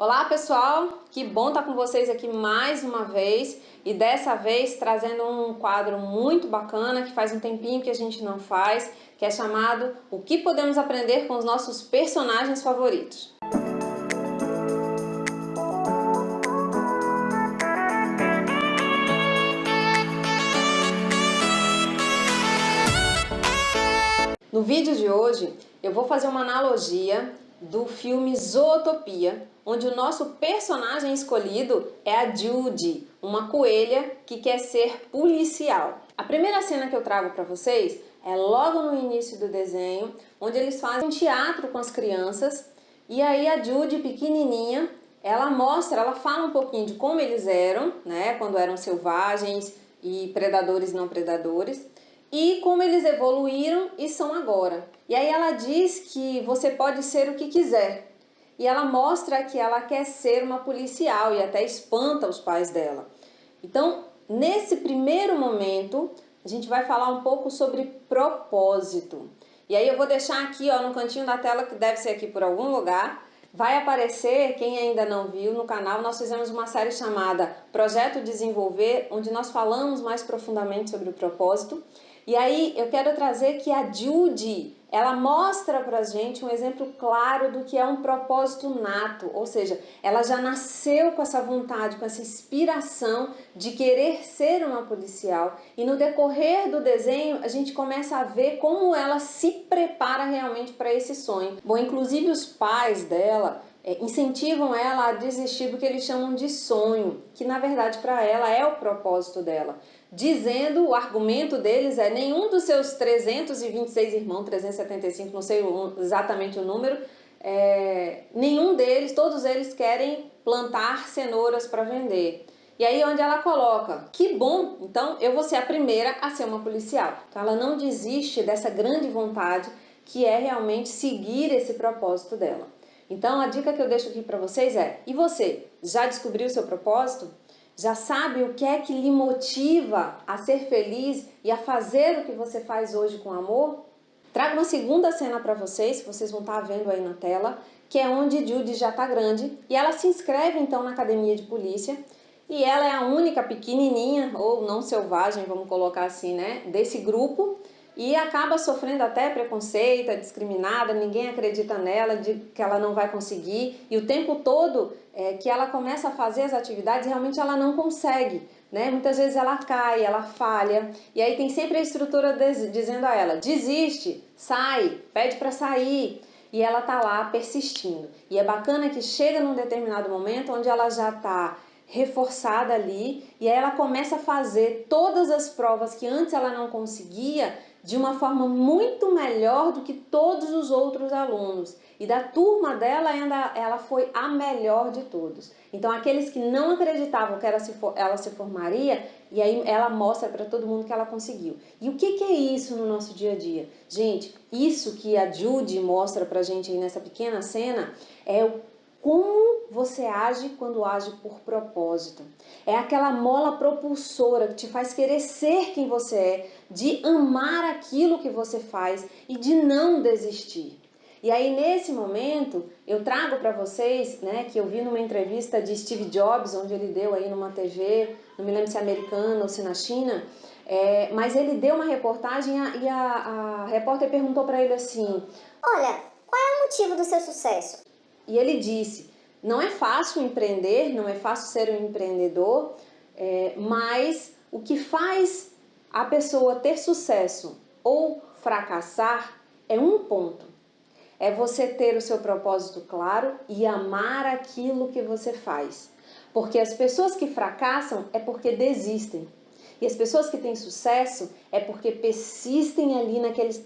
Olá pessoal, que bom estar com vocês aqui mais uma vez e dessa vez trazendo um quadro muito bacana que faz um tempinho que a gente não faz, que é chamado O que podemos aprender com os nossos personagens favoritos. No vídeo de hoje eu vou fazer uma analogia do filme Zootopia, onde o nosso personagem escolhido é a Judy, uma coelha que quer ser policial. A primeira cena que eu trago para vocês é logo no início do desenho, onde eles fazem um teatro com as crianças e aí a Judy, pequenininha, ela fala um pouquinho de como eles eram, né, quando eram selvagens e predadores e não predadores, e como eles evoluíram e são agora. E aí ela diz que você pode ser o que quiser. E ela mostra que ela quer ser uma policial e até espanta os pais dela. Então, nesse primeiro momento, a gente vai falar um pouco sobre propósito. E aí eu vou deixar aqui, ó, no cantinho da tela, que deve ser aqui por algum lugar, vai aparecer, quem ainda não viu, no canal nós fizemos uma série chamada Projeto Desenvolver, onde nós falamos mais profundamente sobre o propósito. E aí eu quero trazer que a Judy, ela mostra pra gente um exemplo claro do que é um propósito nato, ou seja, ela já nasceu com essa vontade, com essa inspiração de querer ser uma policial. E no decorrer do desenho a gente começa a ver como ela se prepara realmente para esse sonho. Bom, inclusive os pais dela incentivam ela a desistir do que eles chamam de sonho, que na verdade para ela é o propósito dela. Dizendo, o argumento deles é: nenhum dos seus 326 irmãos, 375, não sei exatamente o número, nenhum deles, todos eles querem plantar cenouras para vender. E aí onde ela coloca, que bom, então eu vou ser a primeira a ser uma policial. Então ela não desiste dessa grande vontade que é realmente seguir esse propósito dela. Então a dica que eu deixo aqui para vocês é: e você, já descobriu o seu propósito? Já sabe o que é que lhe motiva a ser feliz e a fazer o que você faz hoje com amor? Trago uma segunda cena para vocês, que vocês vão estar vendo aí na tela, que é onde Judy já está grande e ela se inscreve então na academia de polícia e ela é a única pequenininha, ou não selvagem, vamos colocar assim, né, desse grupo, e acaba sofrendo até preconceito, é discriminada, ninguém acredita nela, de que ela não vai conseguir, e o tempo todo que ela começa a fazer as atividades, realmente ela não consegue, né? Muitas vezes ela cai, ela falha, e aí tem sempre a instrutora dizendo a ela: desiste, sai, pede para sair, e ela tá lá persistindo. E é bacana que chega num determinado momento onde ela já tá reforçada ali, e aí ela começa a fazer todas as provas que antes ela não conseguia de uma forma muito melhor do que todos os outros alunos. E da turma dela ainda ela foi a melhor de todos. Então aqueles que não acreditavam que ela se formaria, e aí ela mostra para todo mundo que ela conseguiu. E o que é isso no nosso dia a dia? Gente, isso que a Judy mostra pra gente aí nessa pequena cena é o como você age quando age por propósito. É aquela mola propulsora que te faz querer ser quem você é, de amar aquilo que você faz e de não desistir. E aí nesse momento eu trago para vocês, né, que eu vi numa entrevista de Steve Jobs, onde ele deu aí numa TV, não me lembro se é americana ou se na China, mas ele deu uma reportagem e a repórter perguntou para ele assim: olha, qual é o motivo do seu sucesso? E ele disse: não é fácil empreender, não é fácil ser um empreendedor, mas o que faz a pessoa ter sucesso ou fracassar é um ponto. É você ter o seu propósito claro e amar aquilo que você faz. Porque as pessoas que fracassam é porque desistem. E as pessoas que têm sucesso é porque persistem ali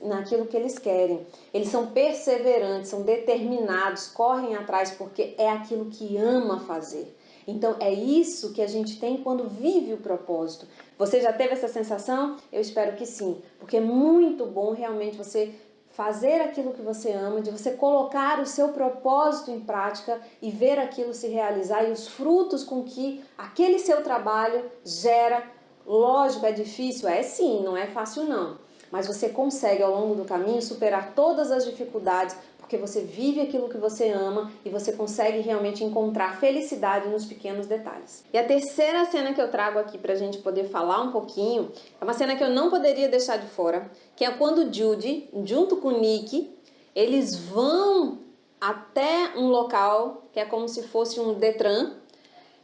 naquilo que eles querem. Eles são perseverantes, são determinados, correm atrás porque é aquilo que ama fazer. Então é isso que a gente tem quando vive o propósito. Você já teve essa sensação? Eu espero que sim, porque é muito bom realmente você fazer aquilo que você ama, de você colocar o seu propósito em prática e ver aquilo se realizar e os frutos com que aquele seu trabalho gera. Lógico, é difícil? É sim, não é fácil não. mas você consegue ao longo do caminho superar todas as dificuldades, porque você vive aquilo que você ama e você consegue realmente encontrar felicidade nos pequenos detalhes. E a terceira cena que eu trago aqui pra gente poder falar um pouquinho, é uma cena que eu não poderia deixar de fora, que é quando Judy, junto com Nick, eles vão até um local que é como se fosse um Detran,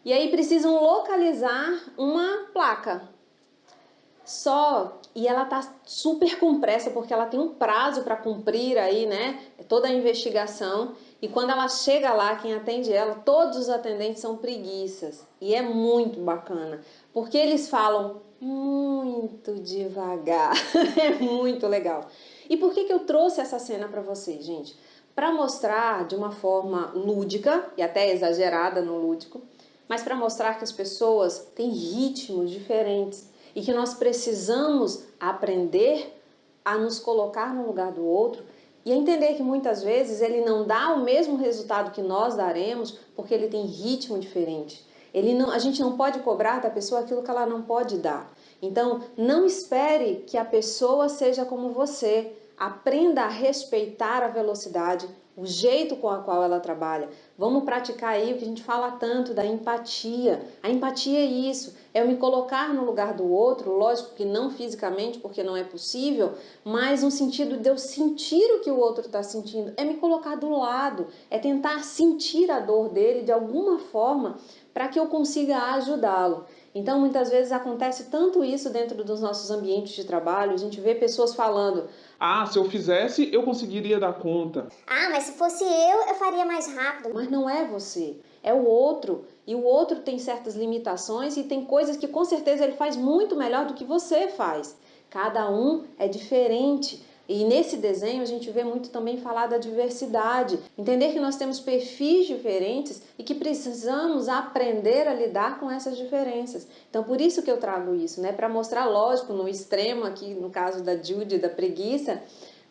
e aí precisam localizar uma placa. E ela tá super com pressa porque ela tem um prazo para cumprir aí, né? Toda a investigação. E quando ela chega lá, quem atende ela, todos os atendentes são preguiças. E é muito bacana, porque eles falam muito devagar. É muito legal. E por que eu trouxe essa cena para vocês, gente? Para mostrar de uma forma lúdica e até exagerada no lúdico, mas para mostrar que as pessoas têm ritmos diferentes e que nós precisamos aprender a nos colocar no lugar do outro e a entender que muitas vezes ele não dá o mesmo resultado que nós daremos porque ele tem ritmo diferente. A gente não pode cobrar da pessoa aquilo que ela não pode dar. Então, não espere que a pessoa seja como você. Aprenda a respeitar a velocidade, o jeito com a qual ela trabalha. Vamos praticar aí o que a gente fala tanto da empatia. A empatia é isso, é eu me colocar no lugar do outro, lógico que não fisicamente, porque não é possível, mas no sentido de eu sentir o que o outro está sentindo, é me colocar do lado, é tentar sentir a dor dele de alguma forma para que eu consiga ajudá-lo. Então, muitas vezes acontece tanto isso dentro dos nossos ambientes de trabalho, a gente vê pessoas falando: ah, se eu fizesse, eu conseguiria dar conta. Ah, mas se fosse eu faria mais rápido. mas não é você, é o outro. E o outro tem certas limitações e tem coisas que com certeza ele faz muito melhor do que você faz. Cada um é diferente. E nesse desenho a gente vê muito também falar da diversidade, entender que nós temos perfis diferentes e que precisamos aprender a lidar com essas diferenças. Então por isso que eu trago isso, né? Para mostrar, lógico, no extremo aqui, no caso da Judy, da preguiça,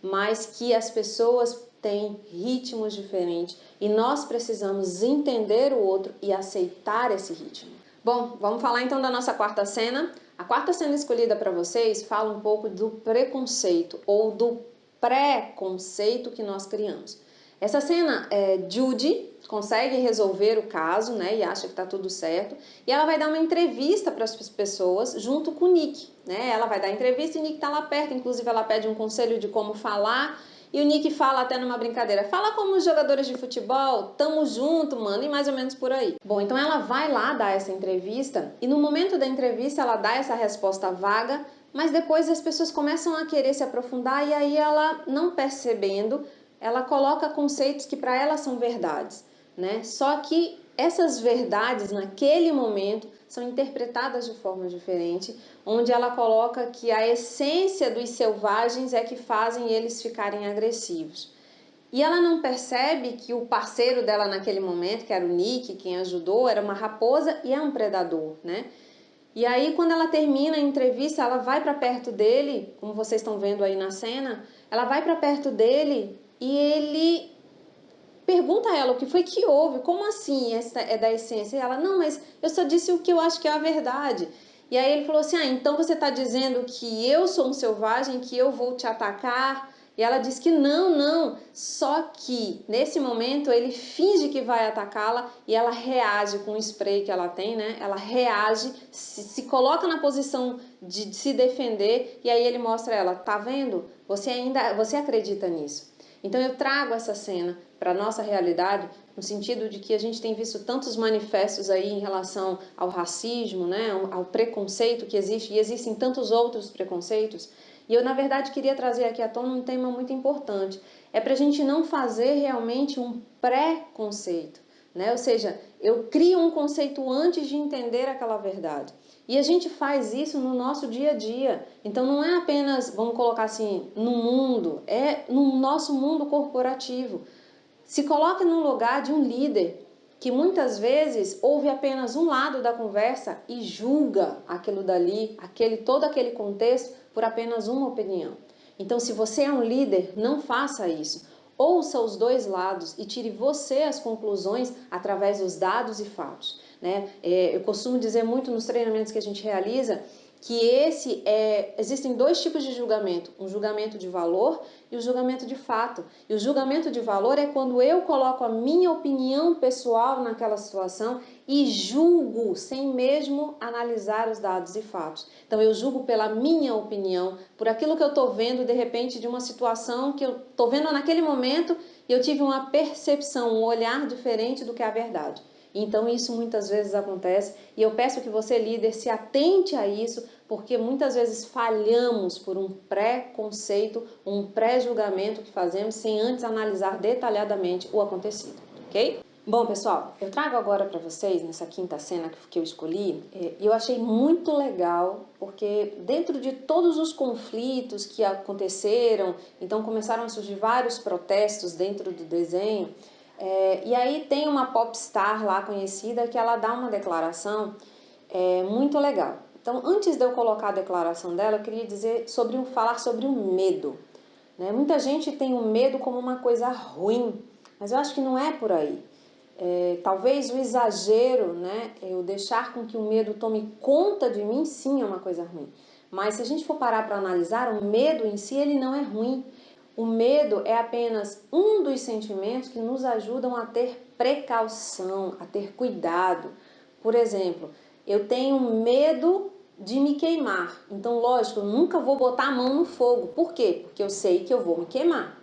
mas que as pessoas têm ritmos diferentes e nós precisamos entender o outro e aceitar esse ritmo. Bom, vamos falar então da nossa quarta cena. A quarta cena escolhida para vocês fala um pouco do preconceito ou do pré-conceito que nós criamos. Essa cena, Judy consegue resolver o caso, né, e acha que tá tudo certo, e ela vai dar uma entrevista para as pessoas junto com o Nick, né? Ela vai dar entrevista e o Nick tá lá perto, inclusive ela pede um conselho de como falar, e o Nick fala até numa brincadeira: fala como os jogadores de futebol, tamo junto, mano, e mais ou menos por aí. Bom, então ela vai lá dar essa entrevista, e no momento da entrevista ela dá essa resposta vaga, mas depois as pessoas começam a querer se aprofundar, e aí ela, não percebendo, ela coloca conceitos que para ela são verdades, né? Só que essas verdades naquele momento são interpretadas de forma diferente, onde ela coloca que a essência dos selvagens é que fazem eles ficarem agressivos. E ela não percebe que o parceiro dela naquele momento, que era o Nick, quem ajudou, era uma raposa e é um predador, né? E aí, quando ela termina a entrevista, ela vai para perto dele, como vocês estão vendo aí na cena, ela vai para perto dele e ele pergunta a ela o que foi que houve, como assim essa é da essência? E ela: não, mas eu só disse o que eu acho que é a verdade. E aí ele falou assim: ah, então você está dizendo que eu sou um selvagem, que eu vou te atacar? E ela diz que não, não, só que nesse momento ele finge que vai atacá-la e ela reage com o spray que ela tem, né? Ela reage, se coloca na posição de se defender e aí ele mostra a ela: tá vendo? Você acredita nisso? Então eu trago essa cena para a nossa realidade, no sentido de que a gente tem visto tantos manifestos aí em relação ao racismo, né, ao preconceito que existe, e existem tantos outros preconceitos, e eu na verdade queria trazer aqui à tona um tema muito importante, é para a gente não fazer realmente um pré-conceito, né? Ou seja, eu crio um conceito antes de entender aquela verdade. E a gente faz isso no nosso dia a dia. Então não é apenas, vamos colocar assim, no mundo, é no nosso mundo corporativo. Se coloque no lugar de um líder que muitas vezes ouve apenas um lado da conversa e julga aquilo dali, todo aquele contexto por apenas uma opinião. Então, se você é um líder, não faça isso. Ouça os dois lados e tire você as conclusões através dos dados e fatos, né? Eu costumo dizer muito nos treinamentos que a gente realiza existem dois tipos de julgamento, um julgamento de valor e o julgamento de fato. E o julgamento de valor é quando eu coloco a minha opinião pessoal naquela situação e julgo sem mesmo analisar os dados e fatos. Então eu julgo pela minha opinião, por aquilo que eu estou vendo de repente de uma situação que eu estou vendo naquele momento e eu tive uma percepção, um olhar diferente do que é a verdade. Então isso muitas vezes acontece e eu peço que você, líder, se atente a isso, porque muitas vezes falhamos por um pré-conceito, um pré-julgamento que fazemos sem antes analisar detalhadamente o acontecido, ok? Bom, pessoal, eu trago agora para vocês, nessa quinta cena que eu escolhi, e eu achei muito legal, porque dentro de todos os conflitos que aconteceram, então começaram a surgir vários protestos dentro do desenho, e aí tem uma popstar lá conhecida que ela dá uma declaração muito legal. Então, antes de eu colocar a declaração dela, eu queria falar sobre o medo. Né? Muita gente tem o medo como uma coisa ruim, mas eu acho que não é por aí. Talvez o exagero, né, eu deixar com que o medo tome conta de mim, sim, é uma coisa ruim. Mas se a gente for parar para analisar, o medo em si, ele não é ruim. O medo é apenas um dos sentimentos que nos ajudam a ter precaução, a ter cuidado. Por exemplo, eu tenho medo de me queimar. Então, lógico, eu nunca vou botar a mão no fogo. Por quê? Porque eu sei que eu vou me queimar.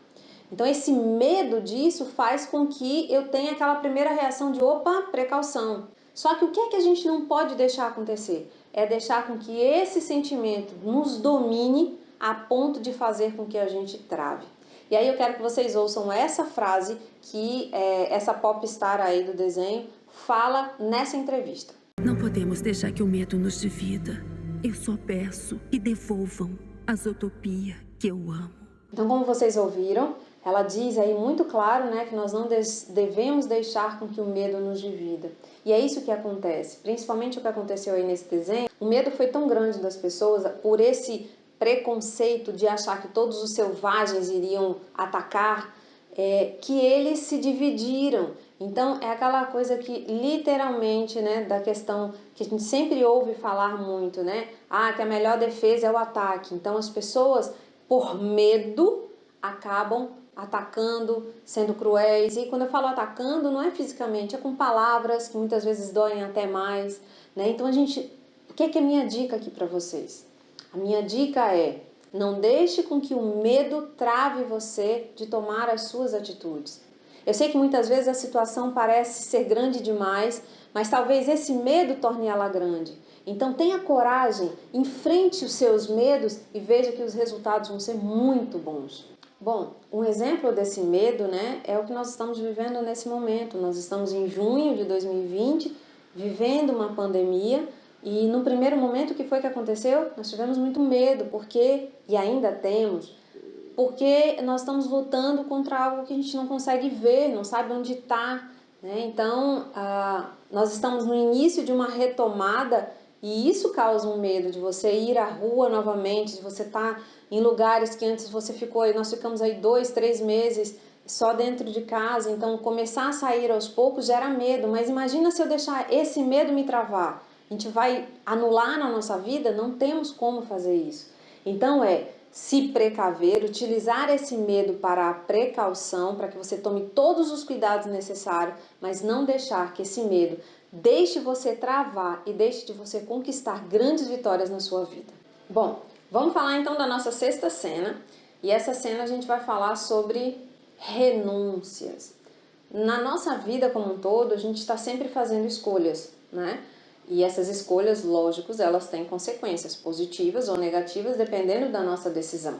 Então, esse medo disso faz com que eu tenha aquela primeira reação de opa, precaução. Só que o que é que a gente não pode deixar acontecer? É deixar com que esse sentimento nos domine a ponto de fazer com que a gente trave. E aí eu quero que vocês ouçam essa frase que essa popstar aí do desenho fala nessa entrevista. Não podemos deixar que o medo nos divida. Eu só peço que devolvam a Zootopia que eu amo. Então, como vocês ouviram, ela diz aí muito claro, né, que nós não devemos deixar com que o medo nos divida. E é isso que acontece, principalmente o que aconteceu aí nesse desenho. O medo foi tão grande das pessoas por esse preconceito de achar que todos os selvagens iriam atacar, que eles se dividiram. Então, é aquela coisa que literalmente, né, da questão que a gente sempre ouve falar muito, né, que a melhor defesa é o ataque. Então, as pessoas, por medo, acabam atacando, sendo cruéis. E quando eu falo atacando, não é fisicamente, é com palavras que muitas vezes doem até mais, né? Então, o que é a minha dica aqui para vocês? A minha dica é: não deixe com que o medo trave você de tomar as suas atitudes. Eu sei que muitas vezes a situação parece ser grande demais, mas talvez esse medo torne ela grande. Então tenha coragem, enfrente os seus medos e veja que os resultados vão ser muito bons. Bom, um exemplo desse medo, né, é o que nós estamos vivendo nesse momento. Nós estamos em junho de 2020, vivendo uma pandemia, e no primeiro momento, o que foi que aconteceu? Nós tivemos muito medo, e ainda temos, porque nós estamos lutando contra algo que a gente não consegue ver, não sabe onde está, né? Então, nós estamos no início de uma retomada e isso causa um medo de você ir à rua novamente, de você estar em lugares que antes você ficou, nós ficamos aí 2, 3 meses só dentro de casa, então começar a sair aos poucos gera medo, mas imagina se eu deixar esse medo me travar, a gente vai anular na nossa vida? Não temos como fazer isso. Então se precaver, utilizar esse medo para a precaução, para que você tome todos os cuidados necessários, mas não deixar que esse medo deixe você travar e deixe de você conquistar grandes vitórias na sua vida. Bom, vamos falar então da nossa sexta cena, e essa cena a gente vai falar sobre renúncias. Na nossa vida como um todo, a gente está sempre fazendo escolhas, né? E essas escolhas, lógicos, elas têm consequências positivas ou negativas, dependendo da nossa decisão.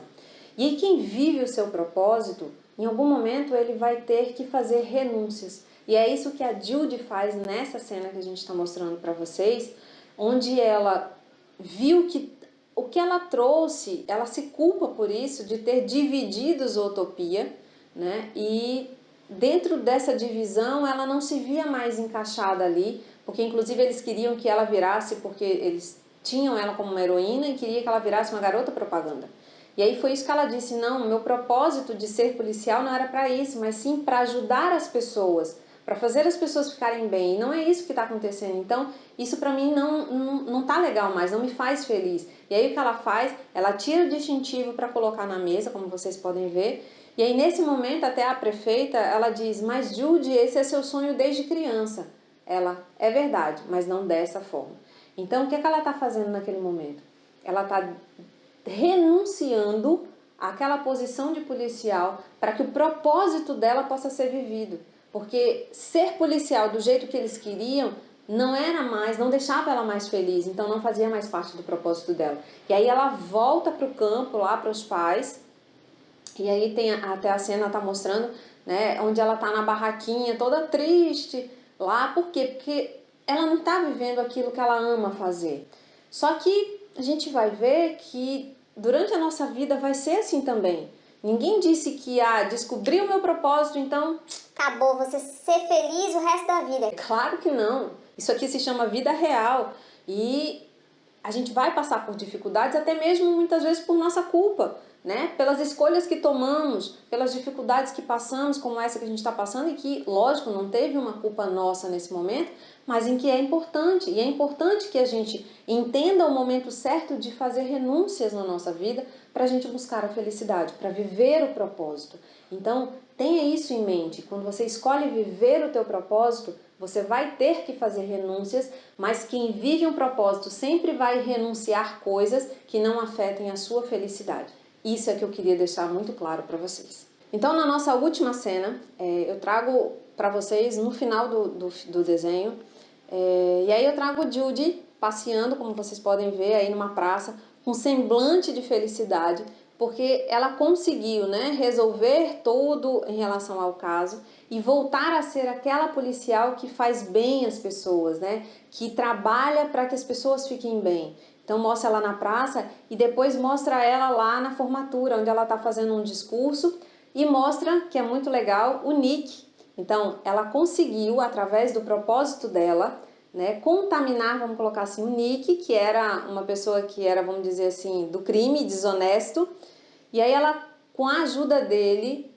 E quem vive o seu propósito, em algum momento ele vai ter que fazer renúncias. E é isso que a Judy faz nessa cena que a gente está mostrando para vocês, onde ela viu que o que ela trouxe, ela se culpa por isso, de ter dividido Zootopia, né? E dentro dessa divisão ela não se via mais encaixada ali, porque inclusive eles queriam que ela virasse, porque eles tinham ela como uma heroína e queria que ela virasse uma garota propaganda. E aí foi isso que ela disse: não, meu propósito de ser policial não era para isso, mas sim para ajudar as pessoas, para fazer as pessoas ficarem bem. E não é isso que está acontecendo. Então, isso para mim não tá legal mais, não me faz feliz. E aí o que ela faz? Ela tira o distintivo para colocar na mesa, como vocês podem ver. E aí nesse momento até a prefeita, ela diz, mas Judy, esse é seu sonho desde criança. Ela, é verdade, mas não dessa forma. Então o que é que ela está fazendo naquele momento? Ela está renunciando àquela posição de policial para que o propósito dela possa ser vivido. Porque ser policial do jeito que eles queriam não era mais, não deixava ela mais feliz, então não fazia mais parte do propósito dela. E aí ela volta para o campo, lá para os pais, e aí tem até a cena tá mostrando, né, onde ela tá na barraquinha, toda triste, lá, por quê? Porque ela não tá vivendo aquilo que ela ama fazer. Só que a gente vai ver que durante a nossa vida vai ser assim também. Ninguém disse que, descobri o meu propósito, então... Acabou, você ser feliz o resto da vida. Claro que não. Isso aqui se chama vida real. E a gente vai passar por dificuldades, até mesmo muitas vezes por nossa culpa, né? Pelas escolhas que tomamos, pelas dificuldades que passamos, como essa que a gente está passando, e que, lógico, não teve uma culpa nossa nesse momento, mas em que é importante. E é importante que a gente entenda o momento certo de fazer renúncias na nossa vida para a gente buscar a felicidade, para viver o propósito. Então, tenha isso em mente. Quando você escolhe viver o teu propósito, você vai ter que fazer renúncias, mas quem vive um propósito sempre vai renunciar coisas que não afetem a sua felicidade. Isso é que eu queria deixar muito claro para vocês. Então, na nossa última cena, eu trago para vocês, no final do desenho, e aí eu trago Judy passeando, como vocês podem ver, aí numa praça, com semblante de felicidade, porque ela conseguiu, né, resolver tudo em relação ao caso e voltar a ser aquela policial que faz bem às pessoas, né, que trabalha para que as pessoas fiquem bem. Então mostra ela na praça e depois mostra ela lá na formatura, onde ela está fazendo um discurso, e mostra, que é muito legal, o Nick. Então ela conseguiu, através do propósito dela, né, contaminar, vamos colocar assim, o Nick, que era uma pessoa que era, vamos dizer assim, do crime, desonesto, e aí ela, com a ajuda dele,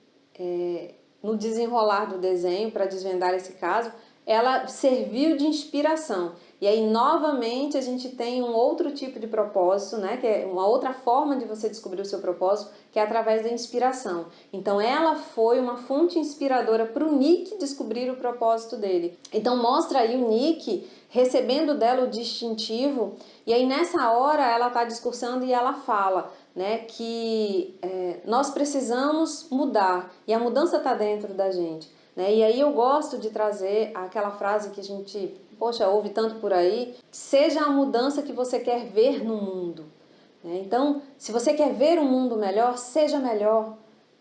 no desenrolar do desenho, para desvendar esse caso, ela serviu de inspiração. E aí, novamente, a gente tem um outro tipo de propósito, né? Que é uma outra forma de você descobrir o seu propósito, que é através da inspiração. Então, ela foi uma fonte inspiradora para o Nick descobrir o propósito dele. Então, mostra aí o Nick recebendo dela o distintivo, e aí nessa hora ela está discursando e ela fala, né, que nós precisamos mudar, e a mudança está dentro da gente. Né? E aí eu gosto de trazer aquela frase que a gente, poxa, ouve tanto por aí, seja a mudança que você quer ver no mundo. Né? Então, se você quer ver um mundo melhor, seja melhor.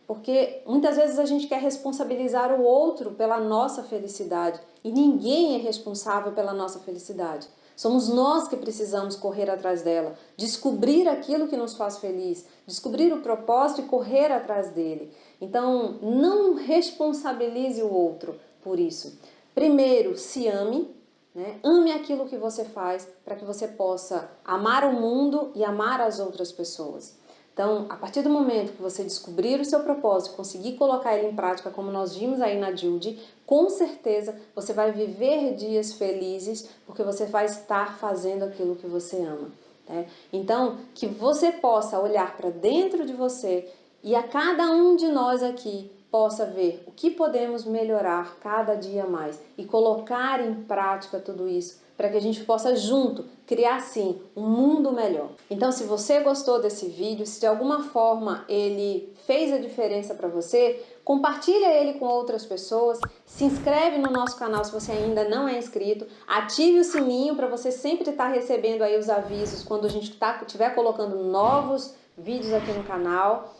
Porque muitas vezes a gente quer responsabilizar o outro pela nossa felicidade e ninguém é responsável pela nossa felicidade. Somos nós que precisamos correr atrás dela, descobrir aquilo que nos faz feliz, descobrir o propósito e correr atrás dele. Então, não responsabilize o outro por isso. Primeiro, se ame, né? Ame aquilo que você faz para que você possa amar o mundo e amar as outras pessoas. Então, a partir do momento que você descobrir o seu propósito, conseguir colocar ele em prática, como nós vimos aí na Judy, com certeza você vai viver dias felizes, porque você vai estar fazendo aquilo que você ama. Né? Então, que você possa olhar para dentro de você e a cada um de nós aqui possa ver o que podemos melhorar cada dia mais e colocar em prática tudo isso, para que a gente possa junto criar sim um mundo melhor. Então, se você gostou desse vídeo, se de alguma forma ele fez a diferença para você, compartilha ele com outras pessoas, se inscreve no nosso canal se você ainda não é inscrito, ative o sininho para você sempre estar recebendo aí os avisos quando a gente estiver colocando novos vídeos aqui no canal.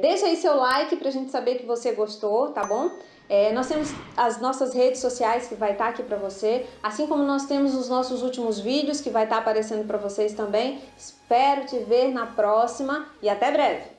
Deixa aí seu like pra gente saber que você gostou, tá bom? Nós temos as nossas redes sociais que vai estar aqui pra você, assim como nós temos os nossos últimos vídeos que vai estar aparecendo pra vocês também. Espero te ver na próxima e até breve!